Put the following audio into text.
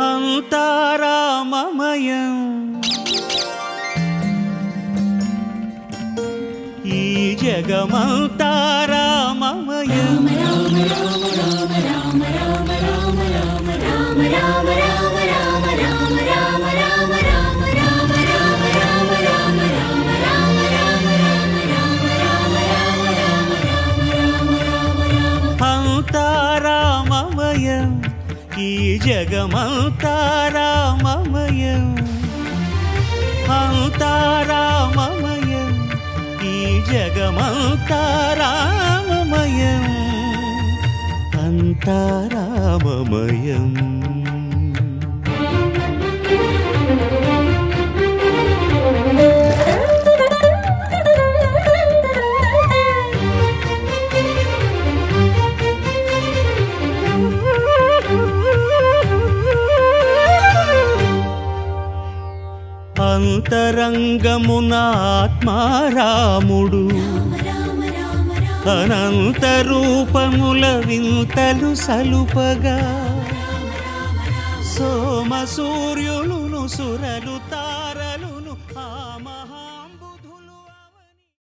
అంతా రామమయం ఈ జగమంతా రామమయం అంతా రామమయం ఈ జగమంతా రామమయం అంతా రామమయం ఈ జగమంతా రామమయం అంతా రామమయం అంతరంగమున ఆత్మారాముడు అనంత రూపముల వింతలు సలుపగా సోమ సూర్యులును సురలు తారలు